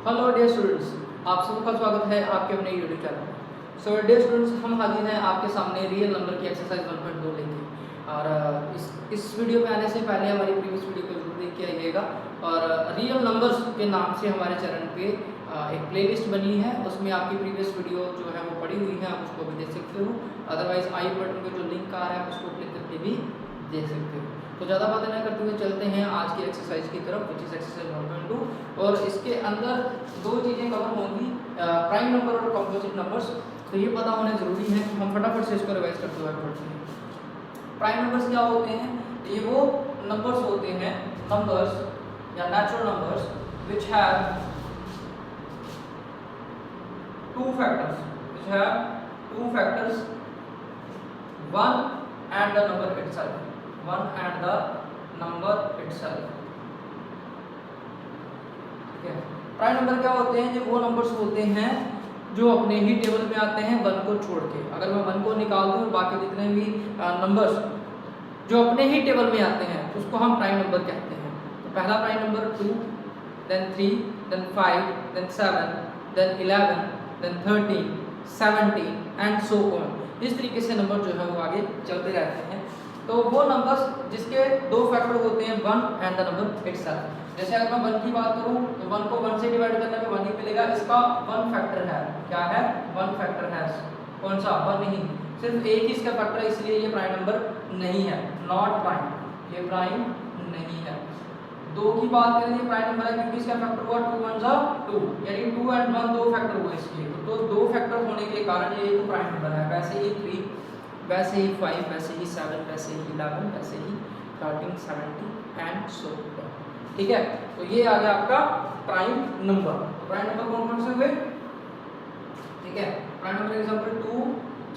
Hello dear students, आप सबका स्वागत है आपके अपने यूट्यूब चैनल में। सो डियर स्टूडेंट्स, हम हाजिर हैं आपके सामने रियल नंबर की एक्सरसाइज 1.2 लेके। और इस वीडियो में आने से पहले हमारी प्रीवियस वीडियो को जरूर देख के आइएगा। और रियल नंबर्स के नाम से हमारे चैनल पे एक प्लेलिस्ट बनी है, उसमें आपकी प्रीवियस वीडियो जो है वो पड़ी हुई है, आप उसको भी देख सकते हो। अदरवाइज आई बटन पे जो लिंक आ रहा है उसको क्लिक करके भी देख सकते हो। तो ज़्यादा बातें ना करते हुए चलते हैं आज की एक्सरसाइज की तरफ, विच इज़ एक्सरसाइज 1.2। और इसके अंदर दो चीज़ें कवर होंगी, प्राइम नंबर और कंपोजिट नंबर्स। तो ये पता होना ज़रूरी है कि हम फटाफट से इसको रिवाइज करते हुए पढ़ते हैं। प्राइम नंबर्स क्या होते हैं? ये वो नंबर्स होते हैं, नंबर्स या natural numbers which have two factors, one and the number itself. ठीक है। प्राइम नंबर क्या होते हैं? जो वो नंबर्स होते हैं जो अपने ही टेबल में आते हैं वन को छोड़ के। अगर मैं वन को निकाल दूं, बाकी जितने भी नंबर्स जो अपने ही टेबल में आते हैं उसको हम प्राइम नंबर कहते हैं। तो पहला prime number 2, then 3, then 5, then 7, then 11, then 13, 17 and so on. इस तरीके से नंबर जो है वो आगे चलते रहते हैं। तो वो नंबर्स जिसके दो फैक्टर होते हैं, one and the number itself. जैसे अगर मैं वन की बात करूं तो वन को वन से डिवाइड करने पे वन ही मिलेगा। इसका वन फैक्टर है, क्या है? वन फैक्टर है। कौन सा? वन ही। सिर्फ एक ही इसका फैक्टर है, इसलिए ये प्राइम नंबर नहीं है, नॉट प्राइम, ये प्राइम नहीं है। दो की बात करें, ये प्राइम नंबर है क्योंकि इसका फैक्टर हुआ 2 1 2, यानी 2 एंड 1 दो फैक्टर हुए इसके। तो दो फैक्टर होने के कारण ये एक प्राइम नंबर है। वैसे ही 3, वैसे ही 5, वैसे ही 7, वैसे ही 11, वैसे ही 13, 17 एंड सो ऑन। ठीक है। तो ये आ गया आपका प्राइम नंबर। तो प्राइम नंबर कौन कौन से हुए? ठीक है। Prime number example 2,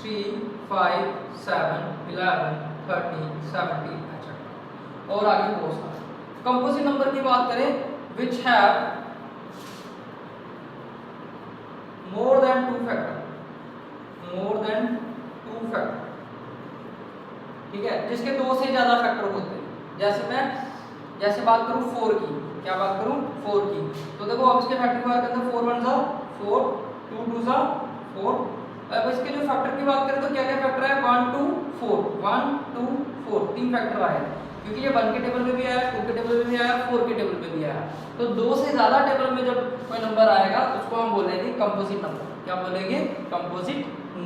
3, 5, 7, 11, 13, 17 etcetera. और आगे बहुत सारे। कंपोजिट नंबर की बात करें, which have more than two factor, ठीक है, जिसके दो से ज्यादा फैक्टर होते हैं। जैसे बात करूं 4 की, क्या बात करूं? 4 की। तो देखो अब इसके फैक्टर की बात करते हैं, 4 1 सा 4, 2 2 सा 4। अब इसके जो फैक्टर की बात करें तो क्या क्या फैक्टर है? 1 2 4, 1 2 4, तीन फैक्टर आए, क्योंकि ये 1 के टेबल में भी आया, 2 के टेबल में भी आया, 4 के टेबल में भी आया। तो दो से ज्यादा टेबल में जब कोई नंबर आएगा उसको हम बोलेंगे कंपोजिट नंबर। क्या बोलेंगे? Composite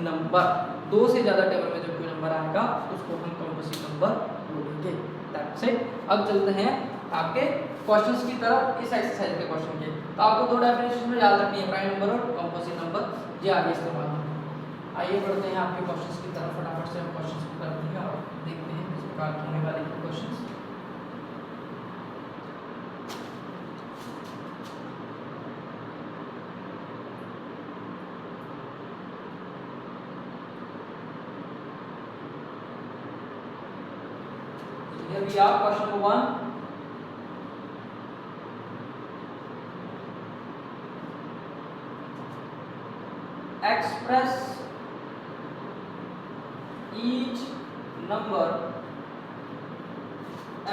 number. दो से ज्यादा टेबल में जब कोई नंबर आएगा उसको हम कंपोजिट नंबर बोलेंगे। That's it. अब चलते हैं आपके क्वेश्चंस की तरफ, इस एक्सरसाइज के क्वेश्चन के। तो आपको दो डेफिनेशन में याद रखनी है, प्राइम नंबर और कंपोजिट नंबर, ये आगे इस्तेमाल होंगे। आइए बढ़ते हैं आपके क्वेश्चंस की तरफ। फटाफट से हम क्वेश्चंस को करते हैं और देखते हैं किस प्रकार के होने वाले questions. Here we are, question number 1. Express each number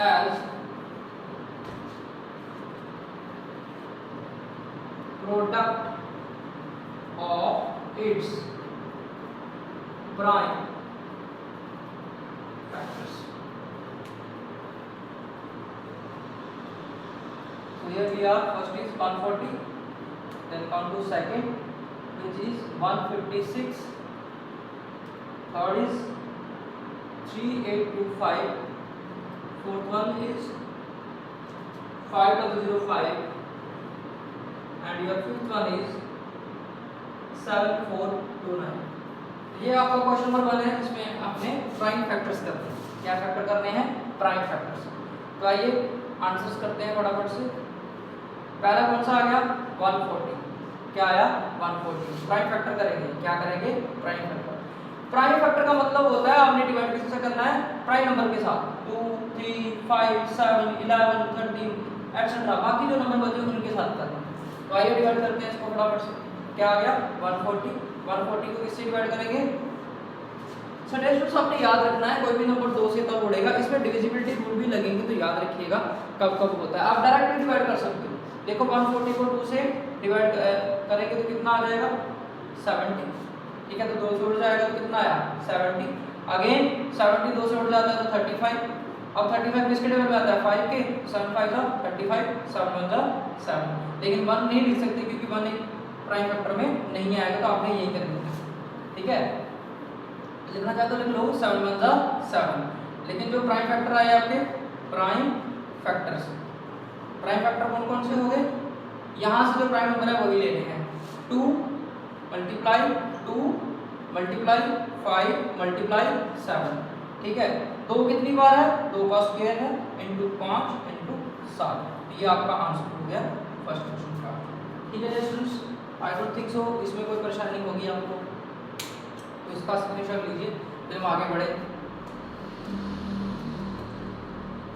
as product of its prime factors. So here we are, first is 140, then come to second which is 156, third is 3825, fourth one is 5005 and your fifth one is 7429। ये आपका question number 1 है, जिसमें आपने prime factors करने हैं। क्या factor करने हैं? Prime factors. तो आइए आंसर्स करते हैं फटाफट से। पहला कौन सा आ गया? 140। क्या आया? 140। प्राइम फैक्टर करेंगे, क्या करेंगे? Prime factor. प्राइम फैक्टर का मतलब होता है आपने डिवाइड किससे करना है? प्राइम नंबर के साथ। 2 3 5 7 11 13 एक्सेट्रा, बाकी जो नंबर बचे उनके साथ करना है। तो आइए डिवाइड करते हैं इसको फटाफट से। क्या आ गया? 140। 140 को किससे डिवाइड करेंगे? स्टूडेंट्स आपने याद रखना है, कोई भी नंबर 2 से कब उड़ेगा, इसमें डिविजिबिलिटी रूल भी लगेंगे, तो याद रखिएगा कब कब होता है। आप डायरेक्टली डिवाइड कर सकते हो, देखो 140 को 2 से डिवाइड करेंगे तो कितना आ जाएगा 70, ठीक है। तो 2 से उड़ जाएगा तो कितना आया 70, अगेन 70 2 से उड़ जाता है तो 35, अब 35 किसके टेबल में आता है 5 के, 7 5 जा 35, 7 1 जा 7, लेकिन 1 नहीं लिख सकते क्योंकि 1 एक प्राइम फैक्टर में नहीं आएगा, तो आपने यही कर लिया, ठीक है। लिखना चाहते हो लिख लो 7 1 जा 7, लेकिन जो प्राइम फैक्टर आए आपके प्राइम फैक्टर्स, प्राइम फैक्टर कौन कौन से हो गए, यहाँ से जो प्राइम नंबर है वही लेने हैं, 2 मल्टीप्लाई 2 मल्टीप्लाई 5 मल्टीप्लाई 7, ठीक है। 2 कितनी बार है 2 का स्क्वायर है इंटू 5 इंटू 7, ये आपका आंसर हो गया फर्स्ट क्वेश्चन का, ठीक है students. I don't think so इसमें कोई परेशानी होगी आपको, तो इसका स्क्रीनशॉट लीजिए फिर हम आगे बढ़े।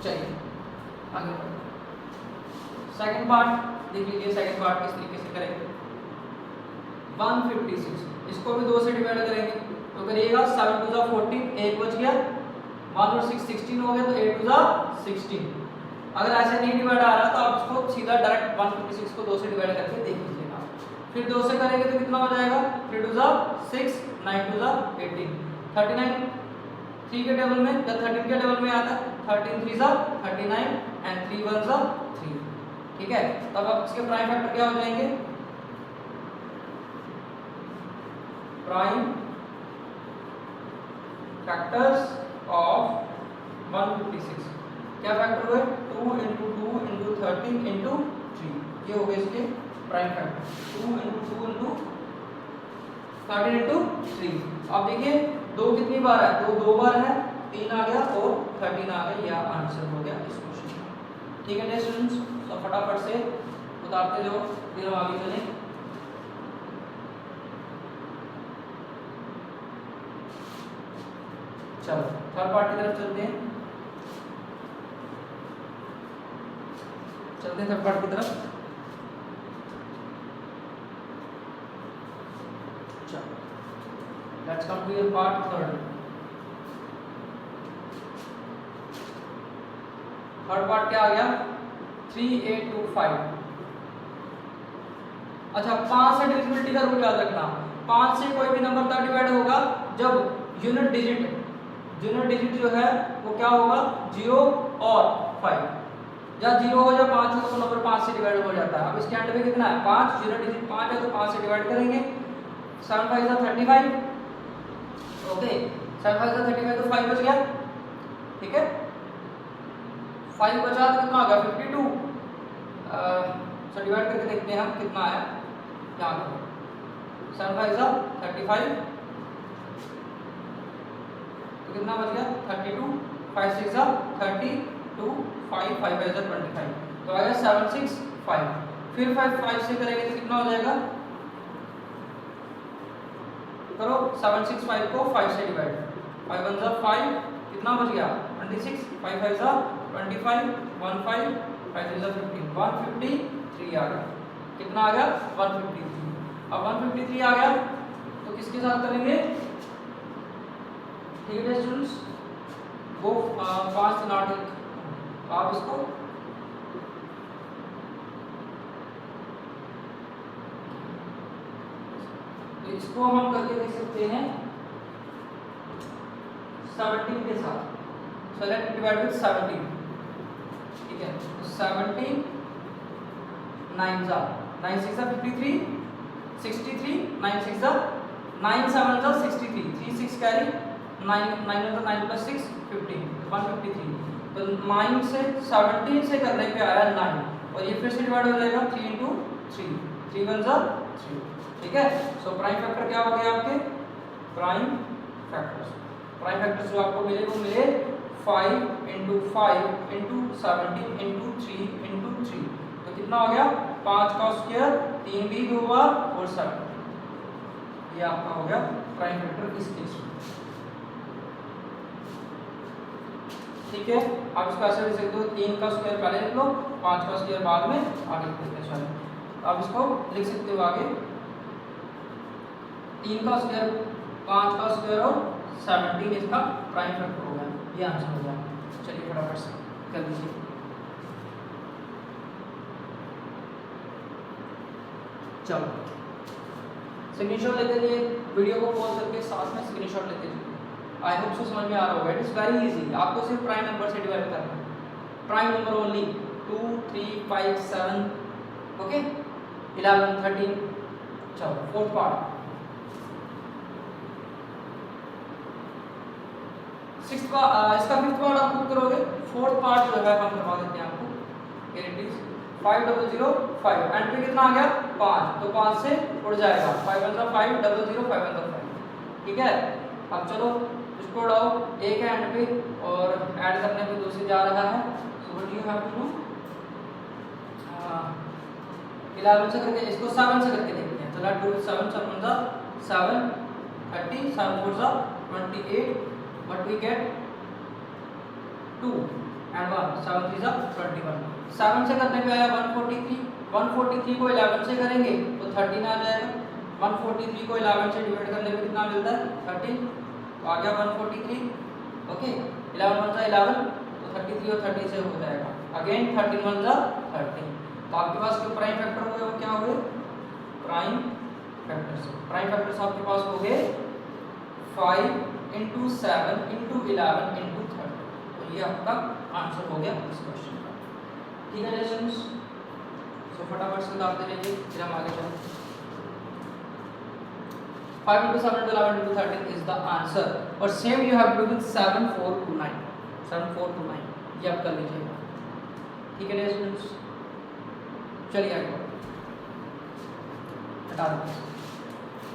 चलिए आगे बढ़े, सेकंड पार्ट देख लीजिए, सेकंड पार्ट किस तरीके से करेंगे। 156 इसको भी 2 से डिवाइड करेंगे तो करिएगा 7 2 जा 14, 1 बच गया, 1 और 6 16 हो गया, तो 8 2 जा 16। अगर ऐसे नहीं डिवाइड आ रहा तो आप इसको सीधा डायरेक्ट 156 को 2 से डिवाइड करके देख लीजिएगा, फिर 2 से करेंगे तो कितना हो जाएगा 3 2 जा 6, 9 2 जा 18, 39 3 के टेबल में या 13 के टेबल में आता है, 13 3 जा 39 एंड 3 1 जा 3, ठीक है। तब अब इसके प्राइम फैक्टर क्या हो जाएंगे, प्राइम फैक्टर्स ऑफ 156 क्या फैक्टर हुए 2 इंटू 2 इंटू 13 इंटू 3, ये हो गए इसके prime factor, 2 into 2 into 13 into 3। अब देखिए 2 कितनी बार है 2 2 बार है, 3 आ गया और 13 आ गया, यह आंसर हो गया इस क्वेश्चन का, ठीक है स्टूडेंट्स। तो फटाफट से उतारते जाओ फिर हम आगे चलें। चलो थर्ड पार्ट की तरफ चलते हैं, थर्ड पार्ट की तरफ। चलो let's come to your part third. Third part क्या आ गया 3825। अच्छा 5 से डिविजिबिलिटी का रूल याद रखना, 5 से कोई भी नंबर तब डिवाइड होगा जब यूनिट डिजिट जो है वो क्या होगा 0 और 5, या 0 हो या 5 हो तो नंबर 5 से डिवाइड हो जाता है। अब इसके एंड में कितना है 5, यूनिट डिजिट 5 है तो 5 से डिवाइड करेंगे, 7 5 जा 35, ओके 7 5 जा 35 तो 5 बच गया, ठीक है। 5 बचा तो कितना आ गया 52, डिवाइड करके देखते हैं हम कितना आया, यहाँ पर 7 5 जा 35 तो कितना बच गया 32, 5 6 जा 32, 5 5 5 जा 25 तो आ गया 7 6 5। फिर 5 से करेंगे तो कितना हो जाएगा, करो 7 6 5 को 5 से डिवाइड, 5 1 जा 5 कितना बच गया 26, 5 5 जा 25, 1 5 5 6 जा 15, 153 आ गया, कितना आ गया 153। अब 153 आ गया तो किसके साथ करेंगे, ठीक है स्टूडेंट्स, वो 5 से नॉट आप इसको तो इसको हम करके देख सकते हैं 17 के साथ, सेलेक्ट डिवाइड विद 17, ठीक है। तो 17 9 जा 9 6 जा 53, 63 9 6 जा 9 7 जा 63, 3 6 कैरी 9 9 9 प्लस 6 15, 153। तो 9 से 17 से करने पे आया 9 और ये फिर से डिवाइड हो जाएगा 3 इंटू 3, 3 1 जा 3, ठीक है। सो प्राइम फैक्टर क्या हो गया आपके, प्राइम फैक्टर्स जो आपको मिले वो मिले 5 इंटू 5 इंटू 17 इंटू 3 इंटू 3, तो कितना हो गया 5 का स्क्वायर, 3 भी 2 बार और 7, ये आपका हो गया प्राइम फैक्टर इस केस में, ठीक है। आप इसको ऐसे लिख सकते हो 3 का स्क्वायर पहले लिख लो, 5 का स्क्वायर बाद में आगे लिख देते हैं, सॉरी आप इसको लिख सकते हो आगे 3 का स्क्वायर 5 का स्क्वायर और 17 इसका प्राइम फैक्टर हो गया, ये आंसर हो गया। चलिए फटाफट से कर दीजिए। चलो स्क्रीनशॉट लेते रहिए, वीडियो को पॉज करके साथ में स्क्रीनशॉट लेते रहिए। आई होप सो समझ में आ रहा होगा। इट इज़ वेरी इजी, आपको सिर्फ प्राइम नंबर से डिवाइड करना है। Prime number only 2, 3, 5, 7, okay, 11, 13। चलो फोर्थ पार्ट, सिक्स्थ पार्ट, इसका फिफ्थ पार्ट आप खुद करोगे। फोर्थ पार्ट जो है हम करवा देते हैं आपको। इट इज 5005 एंड पे कितना आ गया 5, तो 5 से उड़ जाएगा 5 1 5 0 0 5 1 5, ठीक है। अब चलो इसको उड़ाओ, एक है एंड पे और ऐड करने पे 2 से जा रहा है। So what you have to do, 11 से करके इसको 7 से करके देखते हैं। चलो 2 7 7 7 30 7 4 28, but we get 2 and 1, 7 3 21। 7 से करने पे आया 143, 143 को 11 से करेंगे तो 13 आ जाएगा। 143 को 11 से डिवाइड करने पे कितना मिलता है 13, तो आ गया 143, ओके। 11 1 जा 11, तो 33 और 30 से हो जाएगा अगेन 13 1 जा 13। तो आपके पास जो प्राइम फैक्टर हुए वो क्या हुए, प्राइम फैक्टर्स। प्राइम फैक्टर्स आपके पास हो गए 5 into 7 into 11 into 30। तो ये आपका आंसर हो गया इस क्वेश्चन का, ठीक है स्टूडेंट्स। सो फटाफट से बताते रहिए फिर हम आगे चलते हैं। 5 into 7 into 11 into 13 is the answer। और same you have to do with 7 4 2 9, 7 4 2 9 ये आप कर लीजिएगा, ठीक है स्टूडेंट्स। चलिए आगे हटा देते हैं।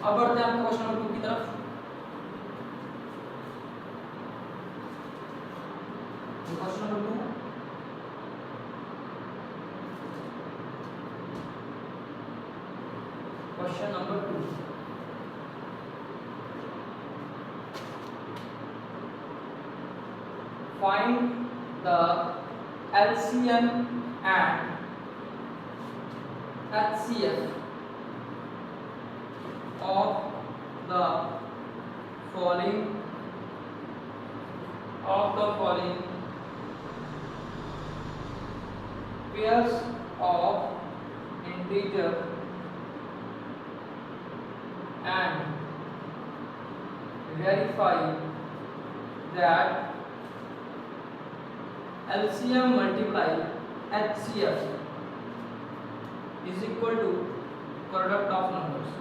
अब बढ़ते हैं आपको क्वेश्चन नंबर 2 की तरफ। Question number 2, question number 2, find the LCM and HCF of the following pairs of integer and verify that LCM multiply HCF is equal to product of numbers।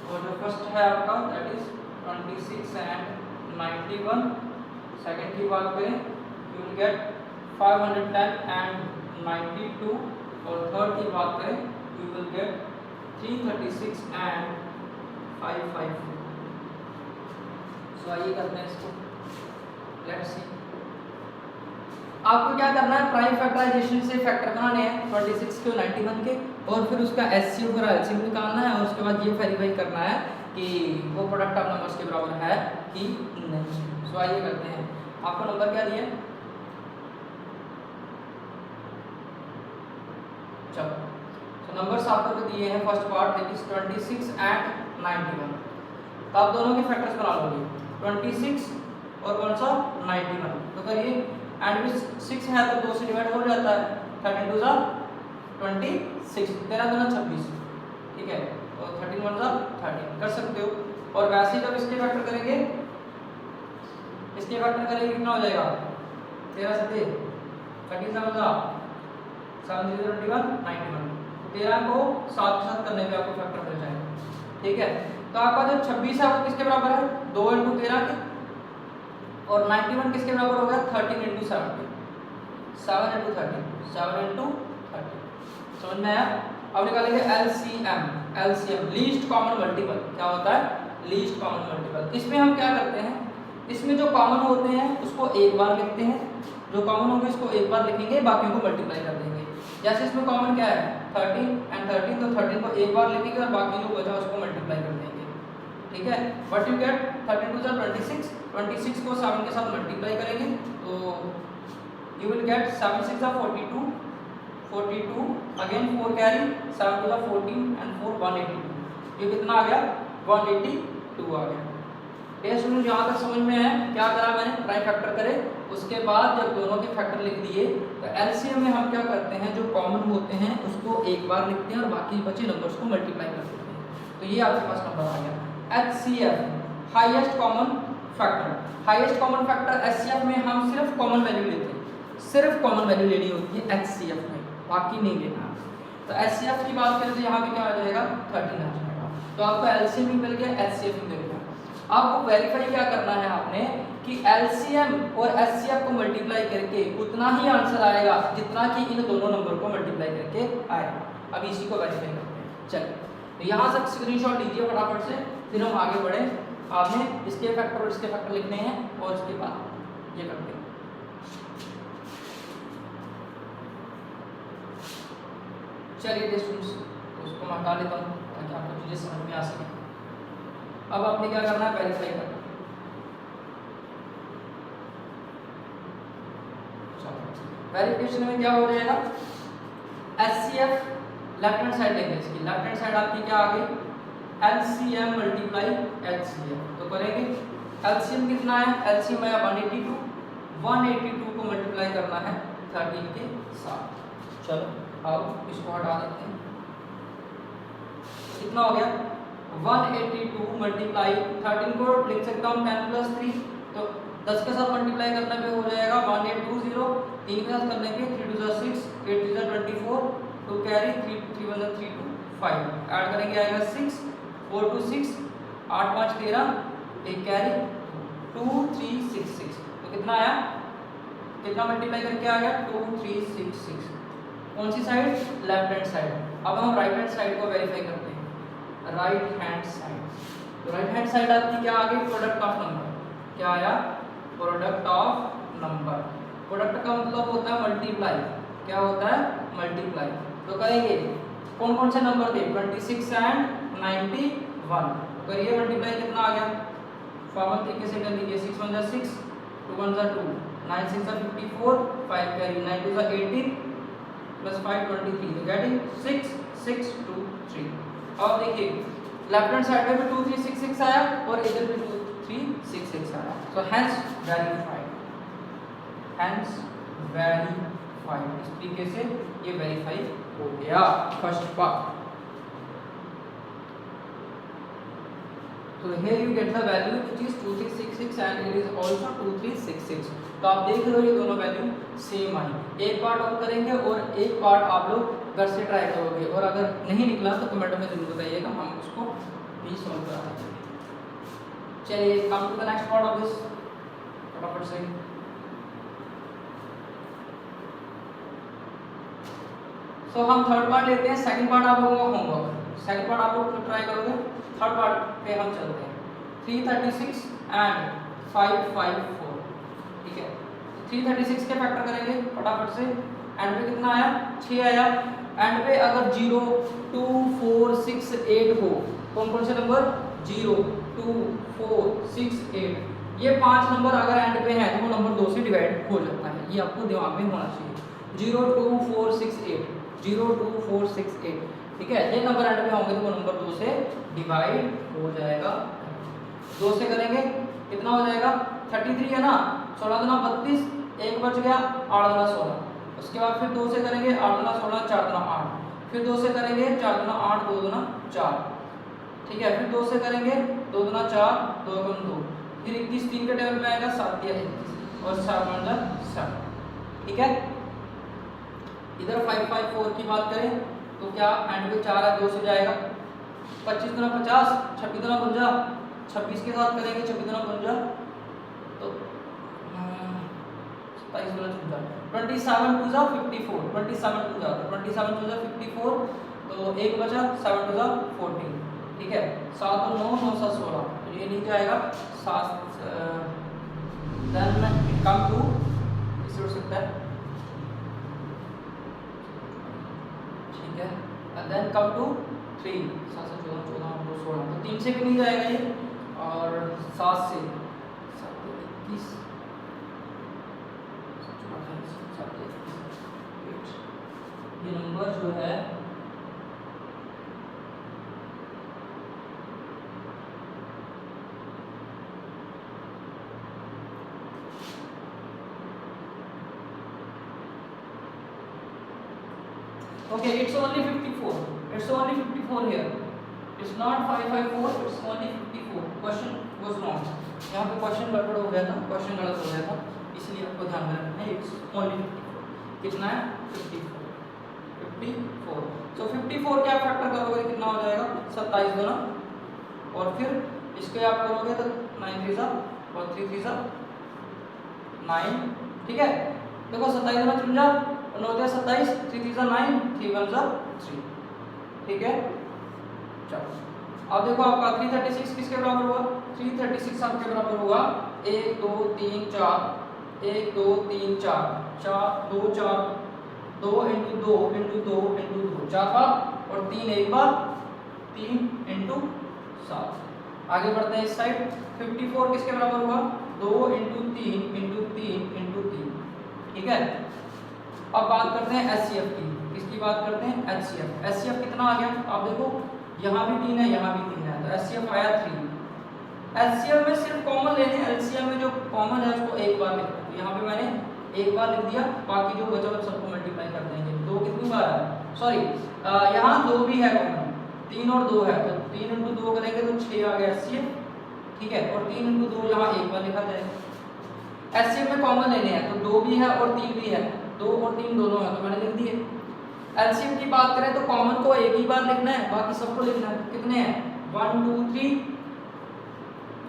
और जो फर्स्ट है आपका दैट इज 26 एंड 91। सेकंड की बात करें you will get 510 and 92। और third की बात करें यू विल गेट 336 एंड 554। सो आइए करते हैं इसको, लेट्स सी। आपको क्या करना है, प्राइम फैक्टराइजेशन से फैक्टर बनाने हैं 26 के 91 के, और फिर उसका एचसीएफ और एलसीएम निकालना है, और उसके बाद ये वेरीफाई करना है कि वो प्रोडक्ट ऑफ नंबर्स के बराबर है कि नहीं। सो आइए करते हैं। आपको नंबर क्या दिया, चलो तो नंबर्स आपको दिए हैं first part that is 26 and 91। तो आप दोनों के फैक्टर्स बना लोगे 26 और कौन सा 91। तो करिए एंड में 6 है तो 2 से डिवाइड हो जाता है, 13 2 26, 13 2 26, ठीक है। तो 13 1 13 कर सकते हो। और वैसे जब इसके फैक्टर करेंगे, इसके फैक्टर करेंगे कितना हो जाएगा 13 से 13 7 7 21 91। 13 को 7 के साथ करने पे आपको फैक्टर मिल जाएगा, ठीक है। तो आपका जो 26 है वो किसके बराबर है 2 × 13 के, और 91 किसके बराबर होगा 13 × 7 के, 7 × 13 7 × 13। समझ में आया। अब निकालेंगे LCM लीस्ट कॉमन मल्टीपल। क्या होता है लीस्ट कॉमन मल्टीपल। इसमें हम क्या करते हैं, इसमें जो कॉमन होते हैं उसको एक बार लिखते हैं, जो कॉमन होंगे उसको एक बार लिखेंगे, बाकियों को मल्टीप्लाई कर देंगे। जैसे इसमें कॉमन क्या है 13 एंड 13, तो 13 को एक बार लिखेंगे और बाकी जो बचा उसको मल्टीप्लाई कर देंगे, ठीक है। बट यू गेट 13 2 26, 26 को 7 के साथ मल्टीप्लाई करेंगे तो you will get 7 6 42, 42 again 4 carry 7 2 14 and 4 182। ये कितना आ गया 182 आ गया, टेस्ट में यहाँ तक समझ में है क्या करा मैंने, प्राइम फैक्टर करे, उसके बाद जब दोनों के फैक्टर लिख दिए तो एलसीएम में हम क्या करते हैं, जो कॉमन होते हैं उसको एक बार लिखते हैं और बाकी बचे नंबर्स को मल्टीप्लाई कर देते हैं। तो ये आपके पास नंबर आ गया HCF, highest common factor. Highest common factor HCF में हम सिर्फ कॉमन वैल्यू लेते हैं, सिर्फ कॉमन वैल्यू लेनी होती है एचसीएफ में, बाकी नहीं लेना। तो एचसीएफ की बात करें तो यहाँ पे क्या आ जाएगा 13 आ जाएगा। तो आपको एलसीएम भी मिल गया, एचसीएफ भी मिल गया। आपको वेरीफाई क्या करना है आपने कि एलसीएम और एचसीएफ को मल्टीप्लाई करके उतना ही आंसर आएगा जितना कि इन दोनों नंबर को मल्टीप्लाई करके आएगा। अब इसी को वेरीफाई करते हैं। चलिए तो यहाँ से स्क्रीनशॉट लीजिए फटाफट से, फिर हम आगे बढ़े। आपने इसके फैक्टर और इसके फैक्टर लिखने हैं और इसके बाद ये करते हैं। चलिए स्टूडेंट्स उसको मैं हटा लेता हूँ ताकि आपको चीजें समझ में आ सके। अब आपने क्या करना है, वेरीफाई करना। वेरिफिकेशन में क्या हो जाएगा, एचसीएफ लेफ्ट हैंड साइड लेंगे, इसकी लेफ्ट हैंड साइड आपकी क्या आ गई, एलसीएम मल्टीप्लाई एचसीएफ। तो करेंगे एलसीएम कितना है, एलसीएम है 182, 182 को मल्टीप्लाई करना है 13 के साथ। चलो अब इसको हटा देते हैं। कितना हो गया 182 मल्टीप्लाई 13 को लिख सकता हूँ 10 प्लस 3, तो 10 के साथ मल्टीप्लाई करने पे हो जाएगा 1820, 3 के साथ करने पे 3 2 6, 8 3 24, 2 कैरी 3 3 1 3 2 5, ऐड करेंगे आएगा 6, 4 2 6, 8 5 13, 1 कैरी 2 3 6 6। तो कितना आया, कितना मल्टीप्लाई करके आ गया 2 3 6 6। कौन सी साइड, लेफ्ट हैंड साइड। अब हम राइट हैंड साइड को वेरीफाई करते हैं, राइट हैंड साइड। तो राइट हैंड साइड आपकी क्या आ गई, प्रोडक्ट ऑफ नंबर। क्या आया, प्रोडक्ट ऑफ नंबर। प्रोडक्ट का मतलब होता है मल्टीप्लाई। क्या होता है, मल्टीप्लाई। तो करेंगे कौन कौन से नंबर थे, 26 एंड 91। करिए मल्टीप्लाई, कितना आ गया, फॉर्मल तरीके से कर लीजिए, 6 1 6, 2 1 2, 9 6 54, 5 कैरी 9 2 18 प्लस 5 23, तो गेटिंग 6 6 2 3। अब देखिए लेफ्ट हैंड साइड में भी 2 3 6 6 आया और इधर भी 2 3 6 6 आया। So hence verified, hence verified. इस तरीके से ये वेरीफाई हो गया first part. So here you get the value which is 2366 and it is also 2366। तो आप देख रहे हो ये दोनों वैल्यू सेम आई। एक पार्ट और करेंगे और एक पार्ट आप लोग घर से ट्राई करोगे, और अगर नहीं निकला तो कमेंट में जरूर बताइएगा, हम उसको भी सॉल्व करा देंगे। चलिए come to the next part of this, फटाफट से। सो हम थर्ड पार्ट लेते हैं। सेकंड पार्ट आप लोगों का होमवर्क, सेकंड पार्ट आप लोग ट्राई करोगे। थर्ड पार्ट पे हम चलते हैं, 336 एंड 554। ठीक है, 336 के फैक्टर करेंगे फटाफट से। एंड पे कितना आया, 6 आया। एंड पे अगर 0 2 4 6 8 हो, कौन कौन से नंबर, 0 2 4 6 8, ये 5 नंबर अगर एंड पे है तो वो नंबर 2 से डिवाइड हो जाता है। ये आपको दिमाग में होना चाहिए। 0 2 4 6 8, 0 2 4 6 8। ठीक है, ये नंबर एंड पे होंगे तो वो नंबर 2 से डिवाइड हो जाएगा। 2 से करेंगे कितना हो जाएगा, 33 है ना, 16 दूना 32, 1 बच गया, 8 दूना 16। उसके बाद फिर 2 से करेंगे 8 दूना 16, 4 दूना 8, फिर 2 से करेंगे 4 दूना 8, 2 दूना 4। ठीक है, फिर 2 से करेंगे 2 दूना 4, 2 गुना 2, फिर 21 3 के टेबल में आएगा 7 या 21 और 7 बन जाए 7। ठीक है, इधर 554 की बात करें तो क्या एंड पे 4 है, 2 से जाएगा, 25 दूना 50, 26 दूना 52, 26 के साथ करेंगे 26 दूना 52, तो 27 दूना 54, 27 टू जा 54, 27 टू जा 27 टू जा 54, तो 1 बचा, 7 टू जा 14। ठीक है, 7 और 9 9 7 16, तो ये नीचे आएगा 7। देन कम टू, इसे हो सकता है, ठीक है, एंड देन कम टू 3, 7 से 14 14 और 16, तो 3 से भी नहीं जाएगा ये, और 7 से 7 21, ये नंबर जो है Okay, it's only 54. It's only 54 here. It's not 554. It's only 54. Question was wrong. यहाँ पे क्वेश्चन गड़बड़ हो गया था, क्वेश्चन गलत हो गया था, इसलिए आपको ध्यान में रखना है। It's only 54. कितना है? 54. 54. So 54 क्या फैक्टर करोगे कितना हो जाएगा? 27 गुना, और फिर इसके आप करोगे तो 9 3 और 3 3 9, ठीक है। देखो 27 गुना 3 और 9 दिया 27, 3 3 9, 3 1 3, ठीक है। चलो अब देखो आपका 336 किसके बराबर हुआ? 336 आपके बराबर हुआ 1 2 3 4, 1 2 3 4, 4 2 4, 2 × 2 × 2 × 2 4 बार, और 3 एक बार, 3 × 7। आगे बढ़ते हैं इस साइड। 54 किसके बराबर हुआ? 2 × 3 × 3 × 3, ठीक है। अब बात करते हैं HCF की। किसकी बात करते हैं? HCF। HCF कितना आ गया? आप देखो यहाँ भी 3 है, यहाँ भी 3 है, तो HCF आया 3। HCF में सिर्फ कॉमन लेने, LCM में जो कॉमन है उसको एक बार लिखना है। यहाँ पे मैंने एक बार लिख दिया, बाकी जो बचा हुआ सबको मल्टीप्लाई कर देंगे। 2 कितनी बार है? सॉरी, यहाँ 2 भी है कॉमन, 3 और 2 है, तो 3 × 2 करेंगे तो 6 आ गया HCF, ठीक है। और 3 × 2 यहाँ एक बार लिखा जाएगा। HCF में कॉमन लेने हैं तो 2 भी है और 3 भी है, 2 और 3 दोनों है, तो मैंने लिख दिए। एलसीएम की बात करें तो कॉमन को एक ही बार लिखना है, बाकी सबको लिखना है। कितने हैं? 1 2 3,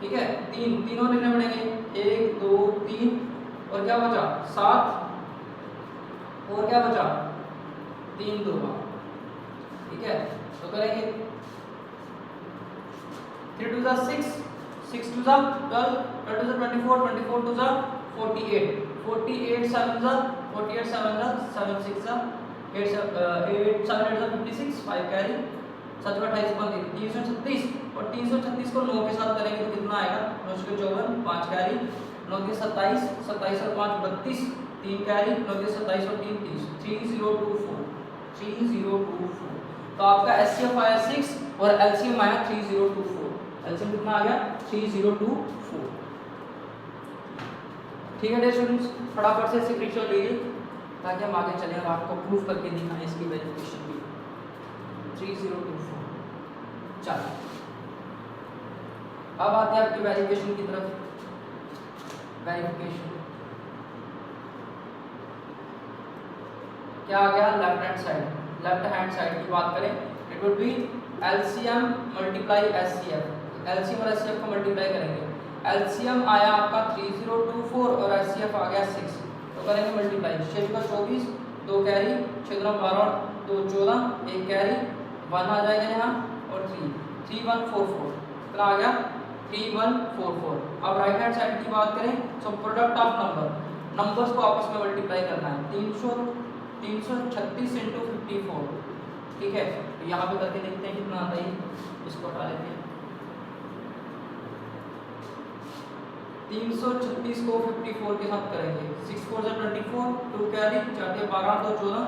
ठीक है। 3 तीनों लिखने पड़ेंगे, 1 2 3, और क्या बचा? 7, और क्या बचा? 3 2 बार, ठीक है। तो करेंगे 3 2 6, 6 2 12, 12 24, 24 2 48, 48 7 48 7 7 6 8 7 8 56, 5 कैरी, 7 28 336, और 336 को 9 के साथ करेंगे तो कितना आएगा? 9 के 54, 5 कैरी, 9 के 27, 27 और 5 32, 3 कैरी, 9 के 27 और 3 30, 3024, 3024। तो आपका एचसीएफ आया 6 और एलसीएम आया 3024। एलसीएम कितना आ गया? 3024, ठीक है। स्टूडेंट्स फटाफट से स्क्रीनशॉट लीजिए ताकि हम आगे चलें और आपको प्रूफ करके दिखाएं इसकी वेरिफिकेशन भी। 3024। चलो अब आते हैं आपकी वेरिफिकेशन की तरफ। वेरिफिकेशन क्या आ गया? Left hand side. Left hand side की बात करें, it would be LCM multiply HCF. LCM और एचसीएफ को मल्टीप्लाई करेंगे। एलसीएम आया आपका 3024 और एचसीएफ आ गया 6, तो करेंगे मल्टीप्लाई। 6 का 24, 2 कैरी, 6 12, 2 14, 1 कैरी, 1 आ जाएगा यहाँ, और 3 3144, कितना आ गया? 3144। अब राइट हैंड साइड की बात करें तो प्रोडक्ट ऑफ नंबर्स को आपस में मल्टीप्लाई करना है। 336 × 54, ठीक है। तो यहाँ पे करके देखते हैं कितना आता है, इसको हटा लेते हैं। 336 को 54 के साथ करेंगे। 6 4 24, 2 कैरी, 4 12, 2 14,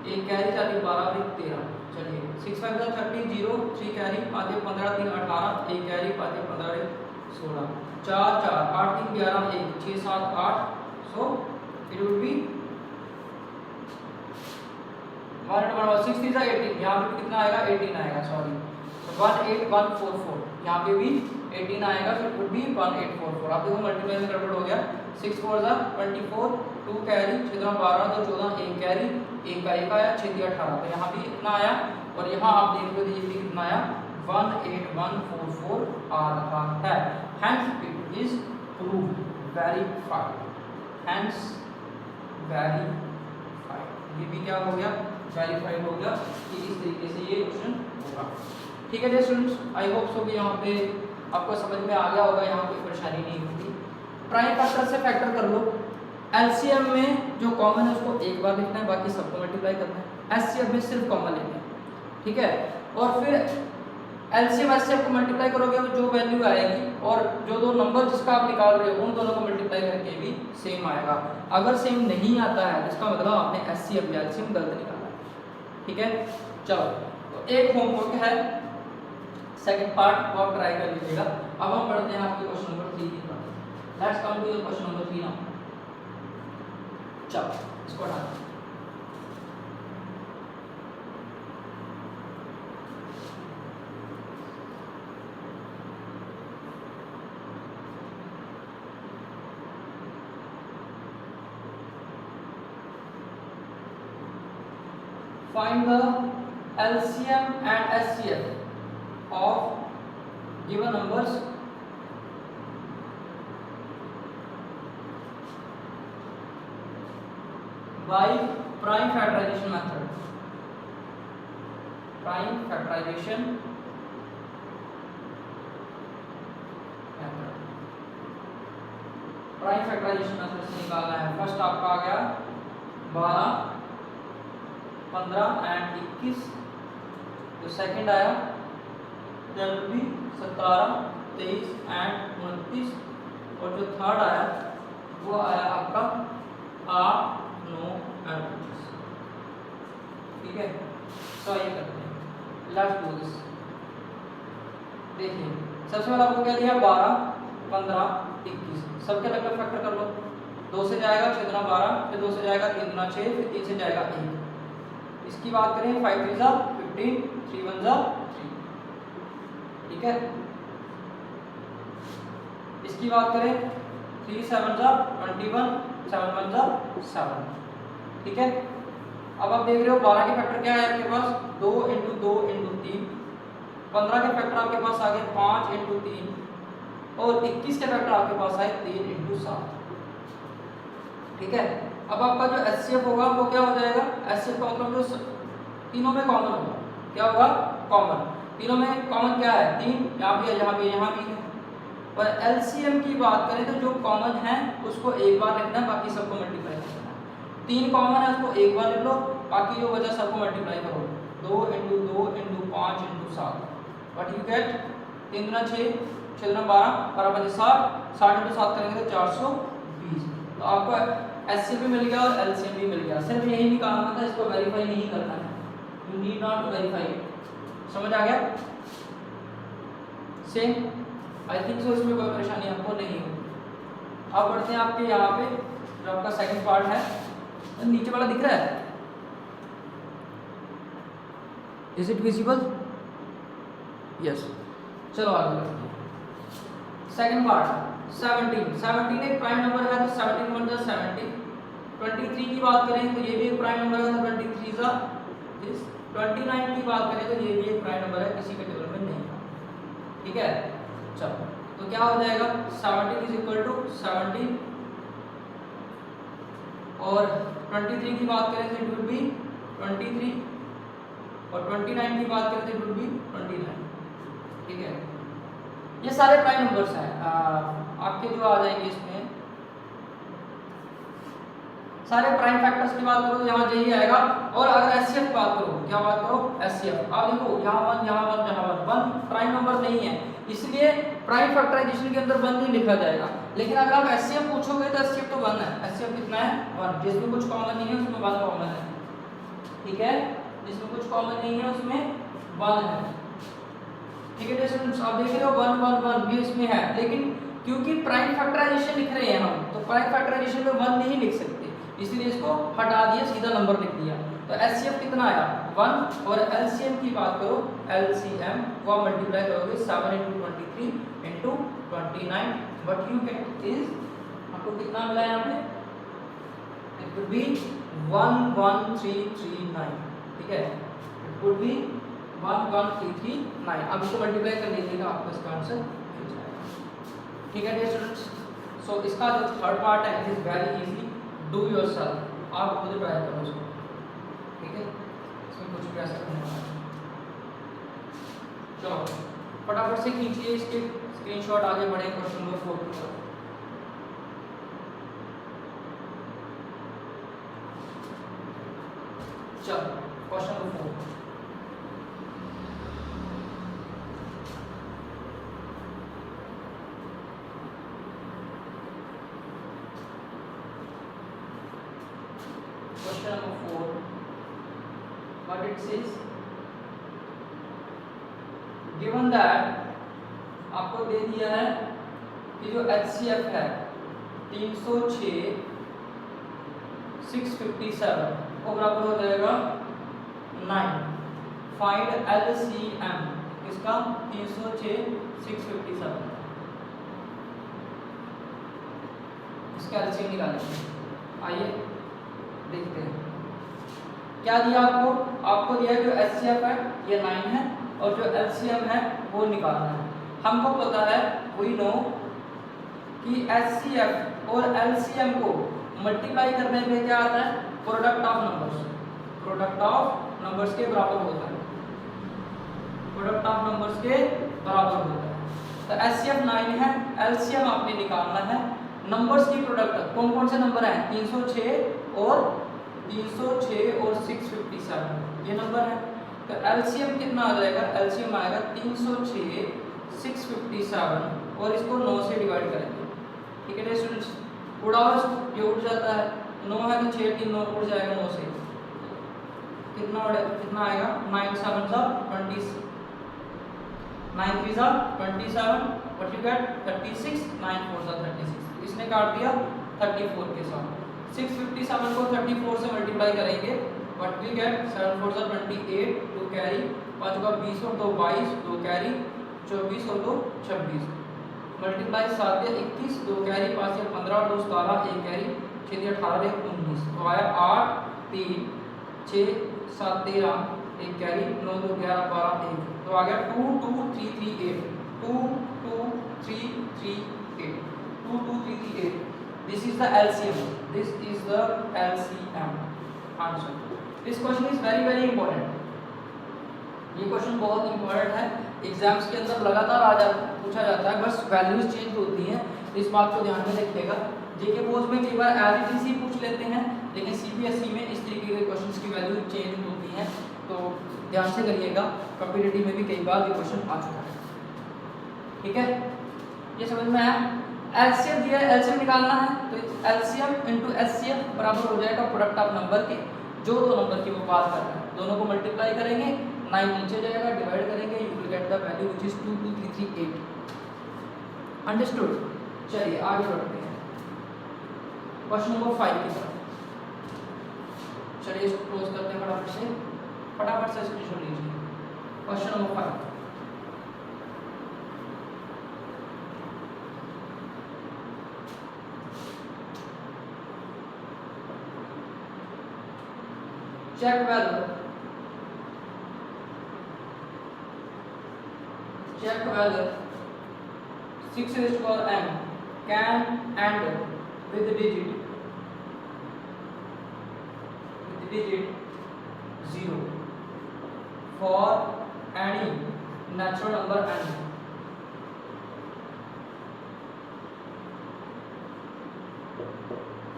1 कैरी, 4 12 और 1 13। चलिए 6 5 30, 0, 3 carry, 5 15, 3 18, 1 carry, 5 15 16, 4 4 8 3 11, 1 6 7 8। So it would be 6 3 18, यहाँ पे कितना आएगा? 18 आएगा, सॉरी। 18144, यहाँ पे भी 18 आएगा, तो इट वुड बी 1844। आप देखो मल्टीप्लाई में गड़बड़ हो गया। 6 4 24, 2 कैरी, 6 12, 2 14, 1 कैरी, 1 का 1 आया, 6 18, तो यहाँ भी इतना आया, और यहाँ आप देख लो ये भी कितना आया? 18144 आ रहा है। Hence it is proved, verified. Hence verified, ये भी क्या हो गया? वेरीफाइड हो गया कि इस तरीके से ये क्वेश्चन होगा, ठीक है। स्टूडेंट्स आई होप सो कि यहाँ पे आपको समझ में आ गया होगा, यहाँ कोई परेशानी नहीं होगी। प्राइम फैक्टर से फैक्टर कर लो। एलसीएम में जो कॉमन है उसको एक बार लिखना है, बाकी सबको मल्टीप्लाई करना है। एचसीएफ में सिर्फ कॉमन लेना है, ठीक है। और फिर एलसीएम एचसीएफ को मल्टीप्लाई करोगे तो जो वैल्यू आएगी, और जो दो नंबर जिसका आप निकाल रहे हो उन दोनों को मल्टीप्लाई करके भी सेम आएगा। अगर सेम नहीं आता है तो इसका मतलब आपने एचसीएफ या एलसीएम गलत निकाला है, ठीक है। चलो तो एक होमवर्क है, सेकंड पार्ट वो आप ट्राई कर लीजिएगा। अब हम पढ़ते हैं आपके क्वेश्चन नंबर 3 की तरफ। Let's come to your question number 3 now. चलो इसको हटा find the LCM and HCF of given numbers by prime factorization method. Prime factorization method. Prime factorisation method से निकालना है। फर्स्ट आपका आ गया 12, 15 एंड 21। जो सेकंड आया दैट विल बी 17, 23 एंड 29। और जो थर्ड आया वो आया आपका 8, 9 एंड 25। ठीक है, तो ये करते हैं, लेट्स डू दिस। देखिए सबसे पहले आपको क्या दिया 12, 15, 21। सबके अलग अलग फैक्टर कर लो। 2 से जाएगा 6 दुना 12, फिर 2 से जाएगा 3 दुना 6, फिर 3 से जाएगा 1। इसकी बात करें 5 3 जा 15, 3 1 जा 3। ठीक है, इसकी बात करें 3 7 जा 21, 7 1 जा 7। ठीक है, अब आप देख रहे हो 12 के फैक्टर क्या है आपके पास 2 × 2 × 3। 15 के फैक्टर आपके पास आ गए 5 × 3 और 21 के फैक्टर आपके पास आए 3 × 7। ठीक है, अब आपका जो HCF होगा वो क्या हो जाएगा, HCF का मतलब जो तीनों में कॉमन होगा। क्या होगा, कॉमन। तीनों में कॉमन क्या है 3, यहाँ भी है, यहाँ भी है, यहाँ भी है। और LCM की बात करें तो जो कॉमन है उसको एक बार लिखना है, बाकी सबको मल्टीप्लाई करना है। 3 कॉमन है उसको एक बार लिख लो, बाकी जो बचा सबको मल्टीप्लाई करो। 2 × 2 × 5 × 7। व्हाट यू गेट 3 दुना 6, 6 दुना 12, 12 5 60, 60 × 7 करेंगे तो 420। तो आपको HCF भी मिल गया और LCM भी मिल गया। सिर्फ यही निकालना था, इसको वेरीफाई नहीं करना है। You need not to verify it. समझ आ गया? सेम आई थिंक सो, इसमें कोई परेशानी आपको नहीं होगी। अब बढ़ते हैं आपके यहाँ पे जो आपका सेकंड पार्ट है। नीचे वाला दिख रहा है, इज इट विजिबल? यस, चलो आगे बढ़ते हैं। सेकंड पार्ट 17 एक प्राइम नंबर है तो 17 1 जा 17। 23 की बात करें तो ये भी एक प्राइम नंबर है तो 23 जा 30। 29 की बात करें तो ये भी एक प्राइम नंबर है, किसी के टेबल में नहीं है। ठीक है, चलो तो क्या हो जाएगा 17 = 17 और 23 की बात करें तो इट विल बी 23 और 29 की बात करें तो इट विल बी 29। ठीक है, ये सारे प्राइम नंबर्स हैं। आपके जो आ जाएंगे इसमें सारे प्राइम फैक्टर्स की बात करो तो यहाँ यही आएगा। और अगर HCF की बात करो, क्या बात करो HCF, आप देखो यहाँ 1 यहाँ 1 यहाँ 1 प्राइम नंबर नहीं है, इसलिए प्राइम फैक्टराइजेशन के अंदर 1 नहीं लिखा जाएगा। लेकिन अगर आप HCF पूछोगे तो HCF तो 1 है। HCF कितना है 1, जिसमें कुछ कॉमन नहीं है उसमें 1 कॉमन है। ठीक है, जिसमें कुछ कॉमन नहीं है उसमें 1 है। ठीक है, जैसे आप देख रहे हो 1 1 1 भी इसमें है, लेकिन क्योंकि प्राइम फैक्टराइजेशन लिख रहे हैं हम, तो प्राइम फैक्टराइजेशन में 1 नहीं लिख सकते, इसलिए इसको हटा दिया, सीधा नंबर लिख दिया। तो HCF कितना आया 1। और LCM की बात करो, LCM को आप मल्टीप्लाई करोगे 7 × 23 × 29, व्हाट यू गेट इज, आपको कितना मिला यहाँ पे, इट वुड बी 11339। ठीक है, इट वुड बी 11339। अब इसको मल्टीप्लाई कर लीजिएगा, आपको इसका आंसर मिल जाएगा। ठीक है डियर स्टूडेंट्स, सो इसका जो थर्ड पार्ट है it is very easy, do yourself, आप खुद ट्राई करो इसको। ठीक है, इसमें कुछ भी ऐसा नहीं होगा। चलो फटाफट से खींचिए इसके स्क्रीनशॉट, आगे बढ़े क्वेश्चन नंबर 4 की तरफ। चलो question number 4। Question number 4, what it says, given that आपको दे दिया है कि जो HCF है 306 657 वो बराबर हो जाएगा 9। फाइंड LCM इसका 306 657, इसका LCM निकालेंगे। आइए देखते हैं। क्या दिया आपको? आपको दिया जो HCF है ये 9 है और जो LCM है वो निकालना है। हमको पता है वी नो कि HCF और LCM को मल्टीप्लाई करने पे क्या आता है? Product of numbers. Product of numbers के बराबर होता है। प्रोडक्ट ऑफ नंबर्स के बराबर होता है। तो HCF 9 है, LCM आपने निकालना है। नंबर्स की प्रोडक्ट कौन कौन से नंबर हैं? 306 और 657 ये नंबर है। तो LCM कितना आ जाएगा? LCM आएगा 306 657 और इसको 9 से डिवाइड करेंगे। ठीक है स्टूडेंट्स, उड़ाओ ये उड़ जाता है, 9 है तो 6 3 9 उड़ जाएगा 9 से। कितना आएगा? 9 7 20, 9 3 27, व्हाट यू गेट 36, 9 4 36। इसने काट दिया 34 के साथ। 657 को 34 से मल्टीप्लाई करेंगे, व्हाट वी गेट 7 4 28, 2 कैरी, 5 का 20 और 2 22, 2 कैरी 24 और 2 26, मल्टीप्लाई 7 या 21, 2 कैरी 5 या 15 और 2 17, 1 कैरी 6 या 18 या 19, तो आया 8 3 6 7 13, 1 कैरी 9 2 11 12 1, तो आ गया 2 2 3 3 8, 2 2 3 3 8, 2 2 3 3 8। This is the LCM. This is the LCM answer. This question is very important. ये क्वेश्चन बहुत इंपॉर्टेंट है, एग्जाम्स के अंदर लगातार पूछा जाता है, बस वैल्यूज चेंज होती हैं, इस बात को ध्यान में रखिएगा। जेके बोर्ड में कई बार एज इट इज ही पूछ लेते हैं, लेकिन सीबीएसई में इस तरीके के क्वेश्चंस की वैल्यू चेंज होती हैं, तो ध्यान से करिएगा। कॉम्पिटिटिव में भी कई बार ये क्वेश्चन आ चुका है। ठीक है, ये समझ में आया? एलसीएम दिया है, एलसीएम निकालना है, तो एलसीएम इनटू एचसीएफ बराबर हो जाएगा प्रोडक्ट ऑफ नंबर के, जो दो नंबर की वो बात कर रहा है, दोनों को मल्टीप्लाई करेंगे, 9 नीचे जाएगा, डिवाइड करेंगे, you will get the value which is 22338। Understood? चलिए आगे बढ़ते हैं क्वेश्चन नंबर 5 की तरफ। चलिए इसको क्लोज करते हैं फटाफट से स्क्रीनशॉट लीजिए। Question number 5, check whether 6 raised to power n can end with digit 0 for any natural number n।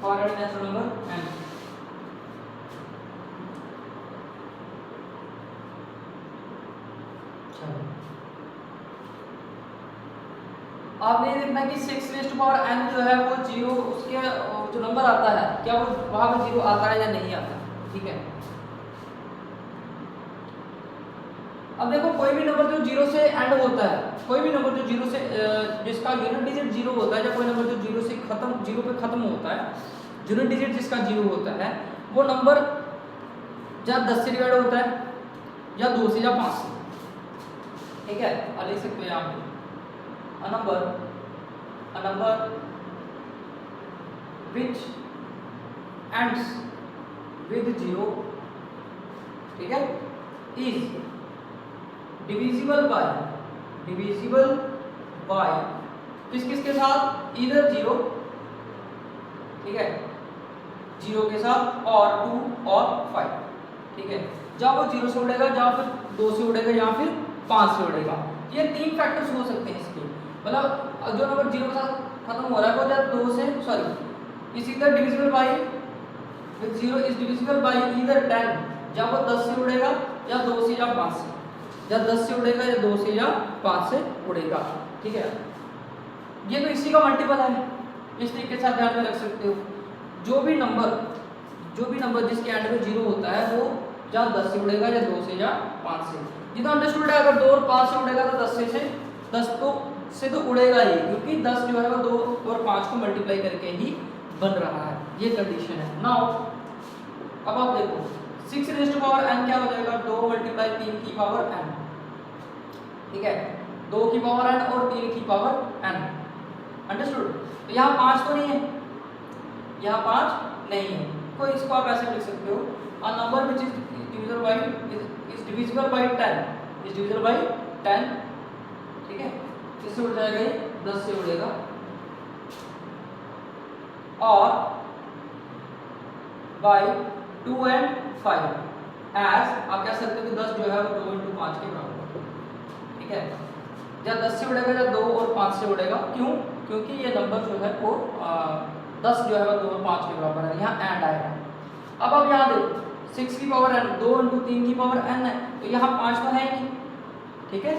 for any natural number n। आपने ये देखना कि 6 रेज़्ड टू पावर n जो है वो 0, उसके जो नंबर आता है क्या वो वहां पे 0 आता है या नहीं आता। ठीक है, अब देखो कोई भी नंबर जो 0 से एंड होता है, कोई भी नंबर जो 0 से जिसका यूनिट डिजिट 0 होता है, या कोई नंबर जो 0 से खत्म 0 पे खत्म होता है, यूनिट डिजिट जिसका 0 होता है, वो नंबर या 10 से डिवाइड होता है या 2 से या 5 से। ठीक है, अब लिख सकते हैं यहाँ पे a number which ends with 0, ठीक है, is divisible by किस के साथ? either 0, ठीक है, 0 के साथ और 2 और 5। ठीक है, या वो 0 से उड़ेगा, या फिर 2 से उड़ेगा, या फिर 5 से उड़ेगा। ये 3 फैक्टर्स हो सकते हैं इसके, मतलब जो नंबर 0 के साथ खत्म हो रहा है वो या 2 से इज इधर divisible by with 0 is divisible by either 10, या वो 10 से उड़ेगा या 2 से या 5 से, या 10 से उड़ेगा या 2 से या 5 से उड़ेगा। ठीक है, ये तो इसी का मल्टीपल है, इस तरीके से आप ध्यान में रख सकते हो। जो भी नंबर जिसके एंड में 0 होता है वो या 10 से उड़ेगा या 2 से या 5 से। ये तो अंडरस्टूड है, अगर 2 और 5 से उड़ेगा तो 10 से तो उड़ेगा ही, क्योंकि 10 जो है वो 2 और 5 को मल्टीप्लाई करके ही बन रहा है, ये कंडीशन है। नाउ अब आप देखो 6 रेज़्ड टू पावर n क्या हो जाएगा? 2 मल्टीप्लाई 3 की पावर n। ठीक है, 2 की पावर n और 3 की पावर n। अंडरस्टूड? तो यहाँ 5 तो नहीं है, यहाँ 5 नहीं है, तो इसको आप ऐसे लिख सकते हो a number which is divisible by 10 is divisible by 10, ठीक है, किससे उड़ जाएगा ये 10 से उड़ेगा, और by 2 and 5 as आप कह सकते हो कि 10 जो है वो 2 into 5 के बराबर, ठीक है, या 10 से उड़ेगा या 2 और 5 से उड़ेगा, क्यों, क्योंकि ये नंबर जो है वो 10 जो है वो 2 और 5 के बराबर है, यहाँ एंड आएगा। अब आप यहाँ देखो 6 की पावर n 2 into 3 की पावर n है, तो यहाँ 5 तो है नहीं, ठीक है,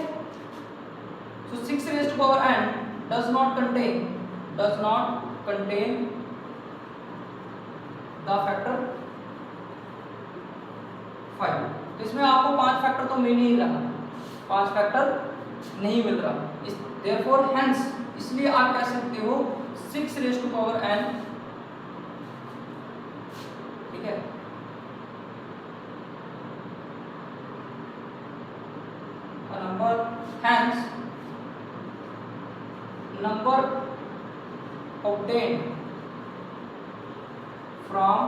so 6 raised to power n does not contain the factor 5, तो इसमें आपको 5 फैक्टर तो मिल नहीं रहा, 5 फैक्टर नहीं मिल रहा, therefore hence इसलिए आप कह सकते हो 6 raised to power n, ठीक है, number hence number obtained from